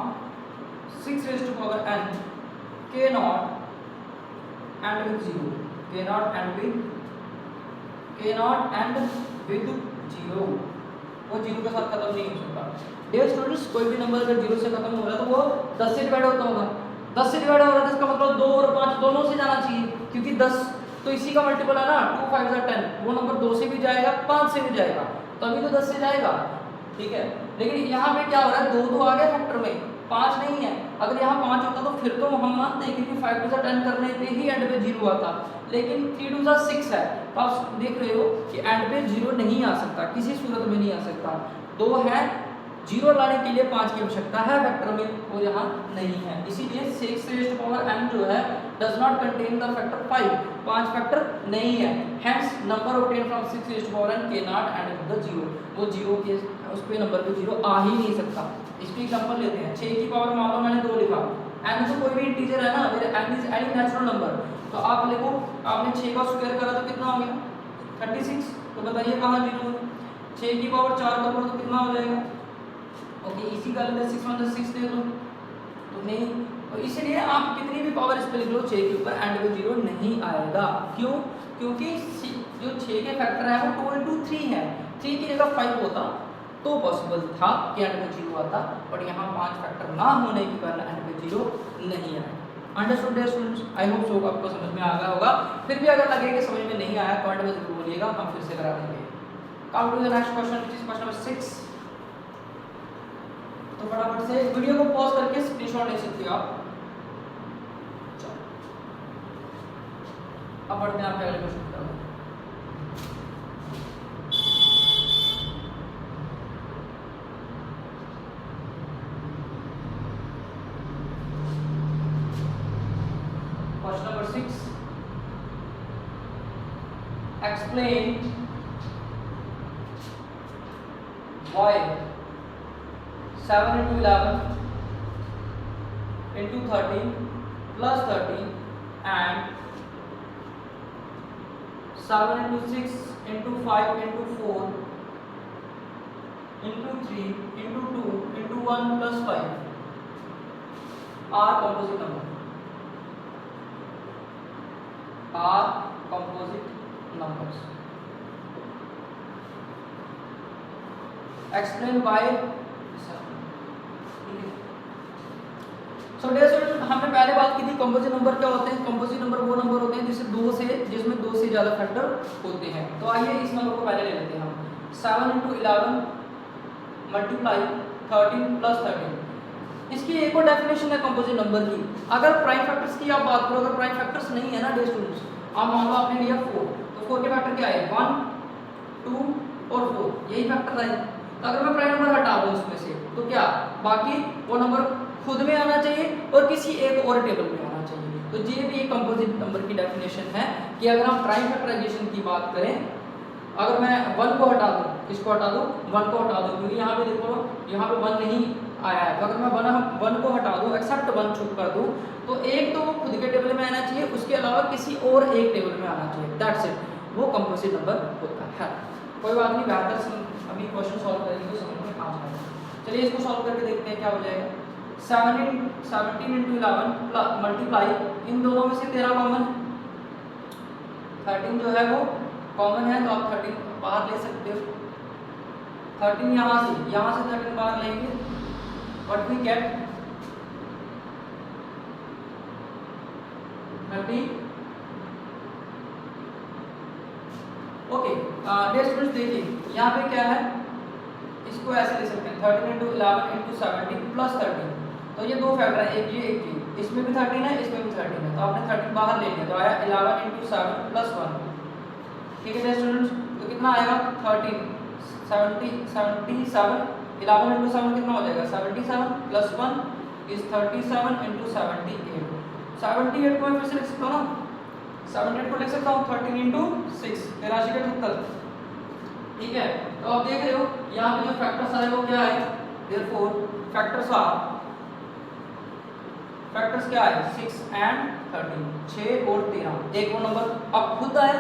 6 raised to power n cannot end with 0, cannot end with 0, वो 0 के साथ खत्म नहीं हो सकता। डियर स्टूडेंट्स, कोई भी नंबर अगर 0 से खत्म हो रहा है तो वो 10 से डिवाइड होता होगा, 10 से डिवाइड हो रहा है तो इसका मतलब 2 और 5 दोनों से जाना चाहिए, क्योंकि 10 तो इसी का मल्टीपल है ना, 2 5 10, वो नंबर 2 से भी जाएगा 5 से भी जाएगा, तभी तो 10 से जाएगा, ठीक है। लेकिन यहाँ पे क्या हो रहा है, 2 तो आ गया फैक्टर में, 5 नहीं है, अगर यहाँ 5 होता तो फिर तो हम मानते हैं क्योंकि 5 2 10 करने पे ही एंड पे 0 आता, लेकिन 3 2 6 है, तो आप देख रहे हो कि एंड पे 0 नहीं आ सकता, किसी सूरत में नहीं आ सकता, 2 है, 0 लाने के लिए 5 की आवश्यकता है फैक्टर में, वो यहाँ नहीं है, इसीलिए 6 raised to power n जो है does not contain the factor 5, 5 factor नहीं है, hence number obtained from 6 raised to power n cannot end with the 0, वो 0 के उस पे नंबर पे 0 आ ही नहीं सकता। इसकी एग्जांपल लेते हैं, 6 की पावर मान लो मैंने 2 लिखा, n तो कोई भी इंटीजर है ना, मेरे n is any natural number, तो आप लिखो, आपने 6 का स्क्वायर करा तो कितना हो गया 36, तो बताइए कहाँ 0 है, 6 की पावर 4 करो तो कितना हो जाएगा, ओके, इसी का लेते 6 1 6 दे दो तो नहीं, तो इसलिए आप कितनी भी पावर इस पे लिख लो 6 के ऊपर एंड पे 0 नहीं आएगा, क्यों, क्योंकि जो 6 के फैक्टर है वो 2 into 3 है, 3 की जगह 5 होता तो पॉसिबल था कि एंड पे 0 आता, बट यहाँ 5 फैक्टर ना होने के कारण एंड पे 0 नहीं आएगा। Understood dear students, I hope so आपको समझ में आ गया होगा, फिर भी अगर लगे कि समझ में नहीं आया कमेंट में जरूर बोलिएगा, हम फिर से करा देंगे। Come to the next question which is question number 6, तो फटाफट से वीडियो को पॉज करके स्क्रीनशॉट ले सकते हो आप। अब बढ़ते हैं आपके अगले क्वेश्चन की तरफ। Question number 6, explain why 7 into 11 into 13 plus 13 and 7 into 6 into 5 into 4 into 3 into 2 into 1 plus 5 are composite numbers, are composite numbers. Explain why. So dear student, हमने पहले बात की थी कंपोजिट नंबर क्या होते हैं, कंपोजिट नंबर वो नंबर होते हैं जिसमें 2 से ज़्यादा फैक्टर होते हैं। तो आइए इस नंबर को पहले ले लेते हैं हम, 7 into 11 मल्टीप्लाई 13 प्लस 13। इसकी एक और डेफिनेशन है कंपोजिट नंबर की। अगर प्राइम फैक्टर्स की आप बात करो, अगर प्राइम फैक्टर्स नहीं है ना डियर स्टूडेंट्स, आप मान लो आपने लिया 4, तो 4 के फैक्टर क्या है 1 2 और 4, यही फैक्टर है। तो अगर मैं प्राइम नंबर हटा दूं इसमें से, तो क्या बाकी वो नंबर खुद में आना चाहिए और किसी एक और टेबल में आना चाहिए। तो ये भी एक कंपोजिट नंबर की डेफिनेशन है कि अगर हम प्राइम फैक्टराइजेशन की बात करें, अगर मैं 1 को हटा दूं, किसको हटा दूं 1 को हटा दूं, क्योंकि यहाँ पे देखो यहाँ पे 1 नहीं आया है, तो अगर मैं 1 को हटा दूं एक्सेप्ट 1 छुप कर दूं, तो एक तो वो खुद के टेबल में आना चाहिए, उसके अलावा किसी और एक टेबल में आना चाहिए, दैट्स इट, वो कंपोजिट नंबर होता है। कोई बात नहीं, बेहतर अभी क्वेश्चन सॉल्व करेंगे तो समझ में आ जाएगा। चलिए इसको सॉल्व करके देखते हैं क्या हो जाएगा। 17 into 11 मल्टीप्लाई, इन दोनों में से 13 कॉमन है, 13 जो है वो कॉमन है, तो आप 13 बाहर ले सकते हो। 13 यहाँ से 13 बाहर लेंगे, what we get 30। Okay dear students, देखिए यहाँ पे क्या है, इसको ऐसे ले सकते हैं 13 into 11 into 17 प्लस 13, तो ये दो फैक्टर है, एक ये, इसमें भी 13 है, इसमें भी 13 है, तो आपने 13 बाहर ले लिया, तो आया 11 into 7 प्लस 1। ठीक है डियर स्टूडेंट्स, तो कितना आएगा 13 77, 11 into 7 कितना हो जाएगा 77 प्लस 1 इज 37 into 78। 78 को मैं फिर से लिख सकता हूँ ना, 78 को लिख सकता हूँ 13 into 6, 83 के 78। ठीक है, तो आप देख रहे हो यहाँ पे जो फैक्टर्स आए वो क्या है, देयरफॉर फैक्टर्स क्या है 6 and 13, 6 और 13, एक और नंबर अब खुद आया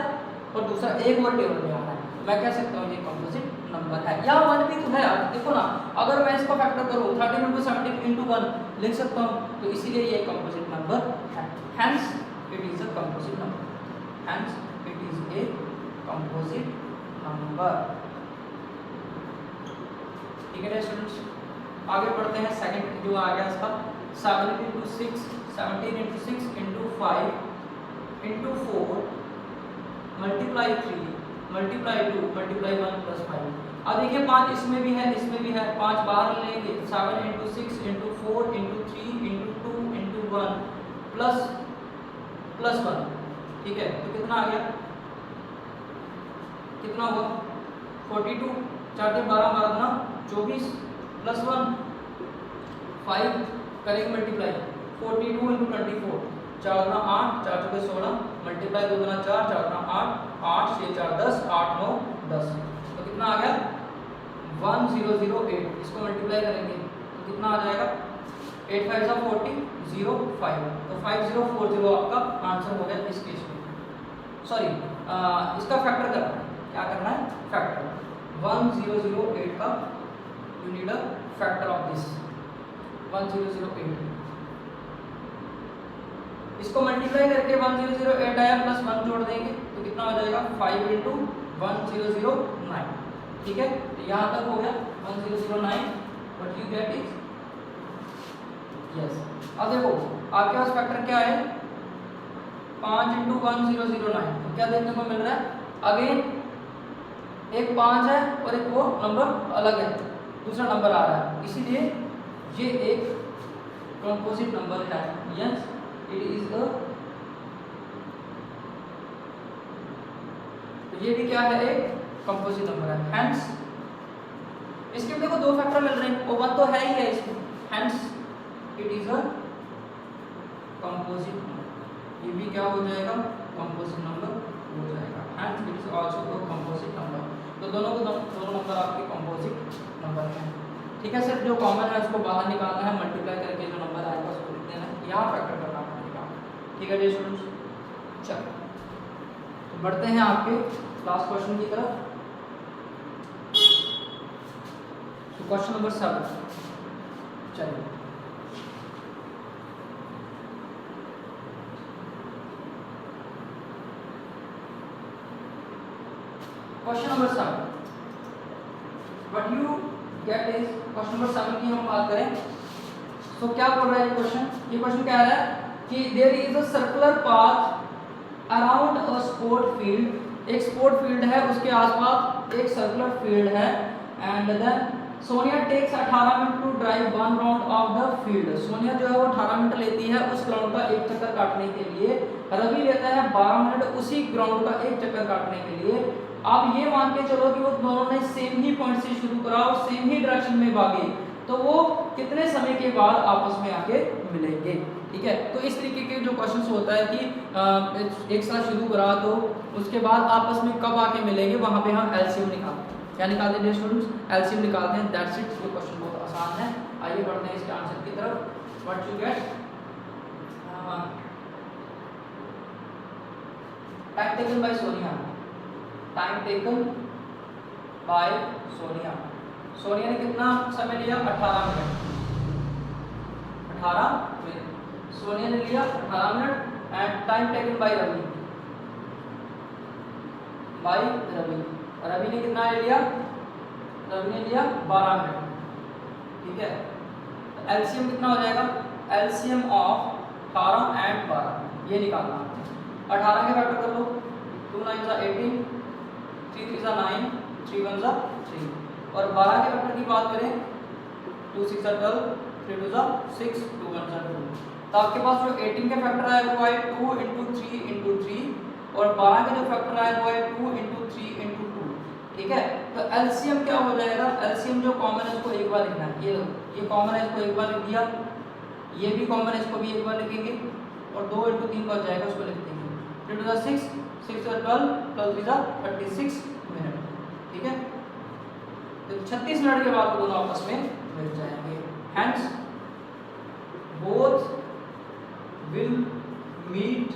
और दूसरा एक और टेबल में आ रहा है, मैं कह सकता हूँ ये कंपोजिट नंबर है। या 1 भी तो है यार, देखो ना, अगर मैं इसको फैक्टर करूँ 13 into 17 into 1 लिख सकता हूँ, तो इसीलिए ये कंपोजिट नंबर है, hence it is a composite number, hence it is a composite number. ठीक है स्टूडेंट्स, आगे बढ़ते हैं। सेकंड जो आ गया इसका 7 into 6, 17 into 6 into 5 into 4 multiply 3 multiply 2 multiply 1 plus 5। अब देखिए 5 इसमें भी है, इसमें भी है, 5 बाहर लेंगे, 7 into 6 into 4 into 3 into 2 into 1 plus 1। ठीक है, तो कितना आ गया, कितना हुआ 42, 4 के 12, 12 गुना 24 प्लस 1 5 करेंगे मल्टीप्लाई 42 into 24, 4 गुना 8, 4 चौके 16 मल्टीप्लाई 2 गुना 4, 4 गुना 8, 8 6 4 10, 8 9 10, तो कितना आ गया 1008। इसको मल्टीप्लाई करेंगे तो कितना आ जाएगा 8 5 सा 40 0 5, तो 5040 आपका आंसर हो गया इस केस में। सॉरी इसका फैक्टर करना है, क्या करना है फैक्टर 1008 का, you need a factor of this 1008। इसको मल्टीप्लाई करके 1008 आया प्लस 1 जोड़ देंगे तो कितना हो जाएगा 5 into 1009। ठीक है, तो यहाँ तक हो गया 1009, what you get is yes. अब देखो आपके पास फैक्टर क्या है 5 into 1009, तो क्या देखने को मिल रहा है, अगेन एक 5 है और एक वो नंबर अलग है, दूसरा नंबर आ रहा है, इसीलिए ये एक कंपोजिट नंबर है, यस इट इज अ, तो ये भी क्या है एक कंपोजिट नंबर है, हैंस इसके देखो दो फैक्टर मिल रहे हैं, वो 1 तो है ही है इसमें, hence it is a composite number, ये भी क्या हो जाएगा कंपोजिट नंबर हो जाएगा, hence it is also a composite number. तो दोनों नंबर आपके कंपोजिट नंबर हैं। ठीक है सर, जो कॉमन है उसको बाहर निकालना है, मल्टीप्लाई करके जो नंबर आएगा उसको लिख देना है, यहाँ फैक्टर करना पड़ेगा। ठीक है स्टूडेंट्स, चलो तो बढ़ते हैं आपके लास्ट क्वेश्चन की तरफ। तो क्वेश्चन नंबर 7, चलिए question number 7, what you get is question number 7 की हम बात करें तो क्या बोल रहा है ये क्वेश्चन क्या है कि there is a circular path around a sport field, एक स्पोर्ट फील्ड है उसके आसपास एक सर्कुलर फील्ड है, and then Sonia takes 18 minute to drive 1 round of the field. Sonia जो है वो 18 मिनट लेती है उस ग्राउंड का एक चक्कर काटने के लिए, रवि लेता है 12 मिनट उसी ग्राउंड का एक चक्कर काटने के लिए। आप ये मान के चलो कि वो दोनों ने सेम ही पॉइंट से शुरू करा और सेम ही डायरेक्शन में भागे, तो वो कितने समय के बाद आपस में आके मिलेंगे। ठीक है, तो इस तरीके के जो क्वेश्चंस होता है कि एक साथ शुरू करा तो उसके बाद आपस में कब आके मिलेंगे, वहाँ पे हम एलसीएम निकालते हैं। क्या निकालते हैं स्टूडेंट्स, एलसीएम निकालते हैं, दैट्स इट। ये क्वेश्चन बहुत आसान है, आइए बढ़ते हैं इसके आंसर की तरफ। What you get, time taken bye Sonia, time taken bye Sonia, Sonia ने कितना समय लिया 18 मिनट, 18 मिनट। सोनिया ने लिया 18 minute and time taken by Ravi, Ravi ने कितना ले लिया? रवि ने लिया 12 मिनट, ठीक है। तो एलसीएम कितना हो जाएगा? एलसीएम ऑफ 18 एंड 12 ये निकालना है। 18 के फैक्टर कर लो, 2 9 सा 18, 3 3 सा 9, 3 1 सा 3। और 12 के फैक्टर की बात करें 2 6 सा 12, 3 2 सा 6, 2 1 सा 2। तो आपके पास जो 18 का फैक्टर आया वो है 2 × 3 × 3 और 12 का जो फैक्टर आया वो है 2 × 3 × 2, ठीक है। तो एलसीएम क्या हो जाएगा? एलसीएम जो कॉमन है उसको एक बार लिखना है, ये कॉमन है इसको एक बार लिख दिया, ये भी कॉमन है इसको भी एक बार लिखेंगे और 2 × 3 का हो जाएगा उसको लिख देंगे। 3 2 सा 6, 6 सा 12, 12 3 सा 36 मिनट, ठीक है। तो 36 मिनट के बाद वो दोनों आपस में मिल जाएंगे। Hence both will meet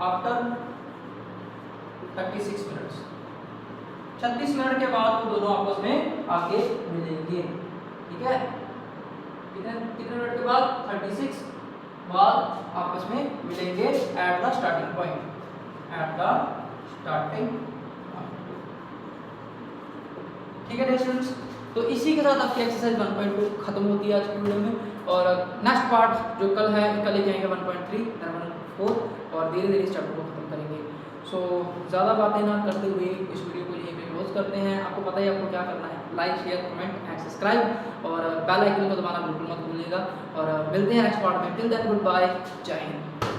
after 36 minutes. 36 minute के बाद वो दोनों आपस में आके मिलेंगे, ठीक है। कितने मिनट के बाद? 36 बाद आपस में मिलेंगे at the starting point, at the starting point, ठीक है स्टूडेंट्स। तो इसी के साथ आपकी एक्सरसाइज 1.2 खत्म होती है आज की वीडियो में। और नेक्स्ट पार्ट जो कल है, कल लेके आएंगे 1.3 1.4 और धीरे धीरे इस चैप्टर को खत्म करेंगे। सो ज़्यादा बातें ना करते हुए इस वीडियो को यहीं पे क्लोज करते हैं। आपको पता ही आपको क्या करना है, like share comment and subscribe और बेल आइकन को दबाना बिल्कुल मत भूलिएगा। और मिलते हैं नेक्स्ट पार्ट में। टिल देन गुड बाय, जय हिंद।